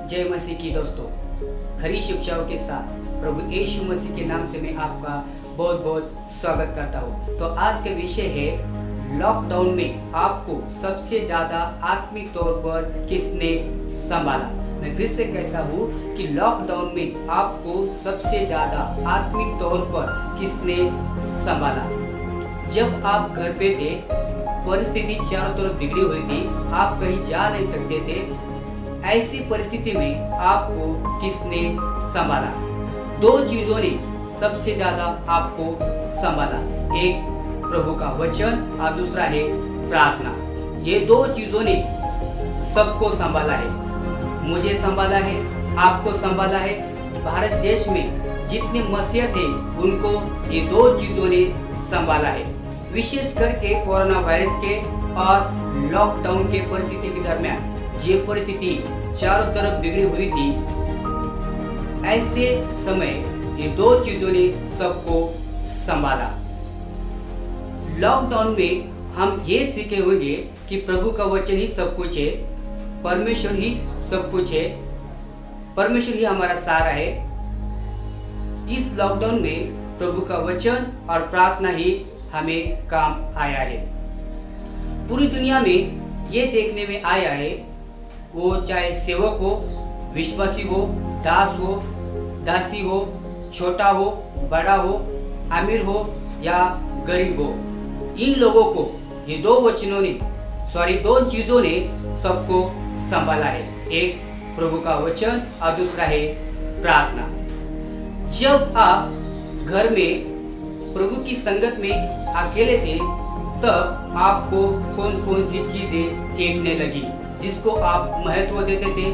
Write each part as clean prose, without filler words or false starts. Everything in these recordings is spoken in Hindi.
जय मसीह की दोस्तों, खरी शिक्षाओं के साथ प्रभु यीशु मसीह के नाम से मैं आपका बहुत बहुत स्वागत करता हूँ। तो आज का विषय है लॉकडाउन में आपको सबसे ज्यादा आत्मिक तौर पर किसने संभाला। मैं फिर से कहता हूँ कि लॉकडाउन में आपको सबसे ज्यादा आत्मिक तौर पर किसने संभाला। जब आप घर पे थे, परिस्थिति चारों तरफ बिगड़ी हुई थी, आप कहीं जा नहीं सकते थे, ऐसी परिस्थिति में आपको किसने संभाला। दो चीजों ने सबसे ज्यादा आपको संभाला, एक प्रभु का वचन और दूसरा है प्रार्थना। ये दो चीजों ने सबको संभाला है, मुझे संभाला है, आपको संभाला है। भारत देश में जितने मसीह थे उनको ये दो चीजों ने संभाला है। विशेष करके कोरोना वायरस के और लॉकडाउन के परिस्थिति के दरमियान ये परिस्थिति चारों तरफ बिगड़ी हुई थी, ऐसे समय ये दो चीजों ने सबको संभाला। लॉकडाउन में हम ये सीखे होंगे कि प्रभु का वचन ही सब कुछ है, परमेश्वर ही सब कुछ है, परमेश्वर ही हमारा सहारा है। इस लॉकडाउन में प्रभु का वचन और प्रार्थना ही हमें काम आया है। पूरी दुनिया में ये देखने में आया है, वो चाहे सेवक हो, विश्वासी हो, दास हो, दासी हो, छोटा हो, बड़ा हो, अमीर हो या गरीब हो, इन लोगों को ये दो चीजों ने सबको संभाला है। एक प्रभु का वचन और दूसरा है प्रार्थना। जब आप घर में प्रभु की संगत में अकेले थे, तब आपको कौन कौन सी चीजें देखने लगी जिसको आप महत्व देते थे,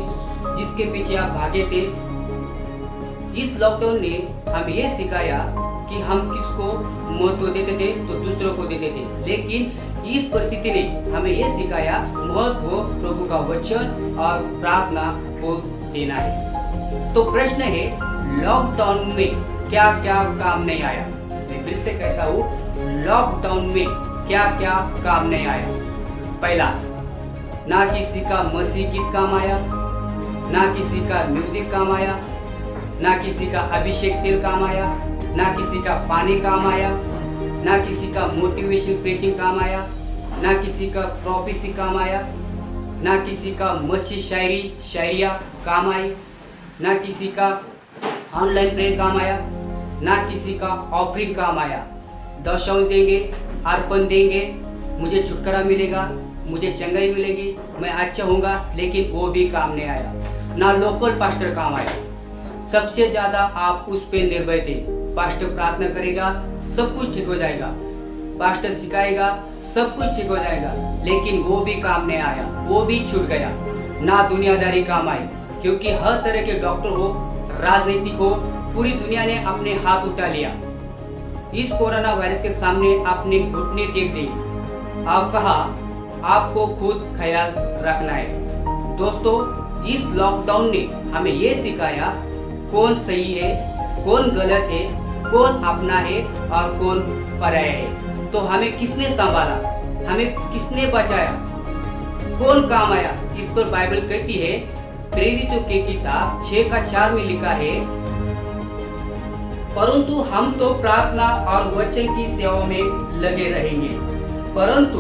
जिसके पीछे आप भागे थे। इस लॉकडाउन ने हमें ये सिखाया कि हम किसको महत्व देते थे तो दूसरों को देते थे, लेकिन इस परिस्थिति ने हमें ये सिखाया महत्व प्रभु का वचन और प्रार्थना को देना है। तो प्रश्न है, लॉकडाउन में क्या क्या काम नहीं आया। मैं फिर से कहता हूँ, लॉकडाउन में क्या क्या काम नहीं आया। पहला, ना किसी का मसीह गीत काम आया, ना किसी का म्यूजिक काम आया, ना किसी का अभिषेक तेल काम आया, ना किसी का पानी काम आया, ना किसी का मोटिवेशन प्रीचिंग काम आया, ना किसी का प्रोफेसी काम आया, ना किसी का मसीह शायरिया काम आई, ना किसी का ऑनलाइन प्रेयर काम आया, ना किसी का ऑफरिंग काम आया। दशम देंगे, अर्पण देंगे, मुझे छुटकारा मिलेगा, मुझे चंगाई मिलेगी, मैं अच्छा होऊंगा, लेकिन वो भी काम नहीं आया। ना लोकल पास्टर काम आया। सबसे ज्यादा आप उस पे निर्भर थे। पास्टर प्रार्थना करेगा, सब कुछ ठीक हो जाएगा, पास्टर सिखाएगा, सब कुछ ठीक हो जाएगा, लेकिन वो भी काम नहीं आया, वो भी छूट गया। ना दुनियादारी काम आई, क्योंकि हर तरह के डॉक्टर हो, राजनीतिक हो, पूरी दुनिया ने अपने हाथ उठा लिया। इस कोरोना वायरस के सामने आपने घुटने टेक दिए। आप कहा आपको खुद ख्याल रखना है। दोस्तों, इस लॉकडाउन ने हमें ये सिखाया कौन सही है, कौन गलत है, कौन अपना है और कौन पराया है। तो हमें किसने संभाला, हमें किसने बचाया, कौन काम आया। इस पर बाइबल कहती है, प्रेरितों की किताब 6:4 में लिखा है, परंतु हम तो प्रार्थना और वचन की सेवा में लगे रहेंगे। परंतु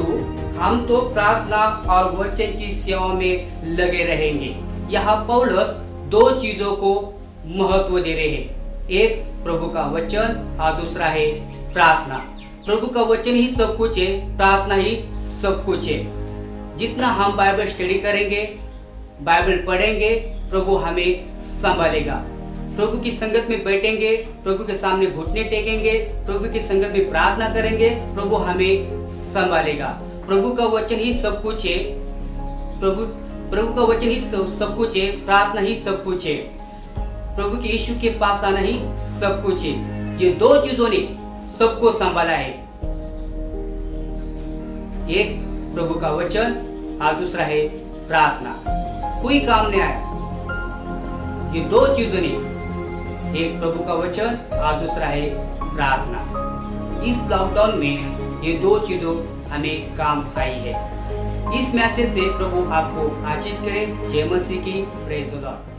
हम तो प्रार्थना और वचन की सेवा में लगे रहेंगे। यहाँ पौलुस दो चीजों को महत्व दे रहे हैं, एक प्रभु का वचन और दूसरा है प्रार्थना। प्रभु का वचन ही सब कुछ है, प्रार्थना ही सब कुछ है। जितना हम बाइबल स्टडी करेंगे, बाइबल पढ़ेंगे, प्रभु हमें संभालेगा। प्रभु की संगत में बैठेंगे, प्रभु के सामने घुटने टेकेंगे, प्रभु की संगत में प्रार्थना करेंगे, प्रभु हमें संभालेगा। प्रभु का वचन ही सब कुछ है, प्रभु का वचन ही सब कुछ है, प्रार्थना ही सब कुछ है, प्रभु के यीशु के पास आना ही सब कुछ है। ये दो चीजों ने सबको संभाला है, एक प्रभु का वचन और दूसरा है प्रार्थना। कोई काम नहीं आया। ये दो चीजों ने, एक प्रभु का वचन और दूसरा है प्रार्थना। इस लॉकडाउन में ये दो चीजों हमें काम आई है। इस मैसेज से प्रभु आपको आशीष करे। जय मसीह की, प्रेज़ द लॉर्ड।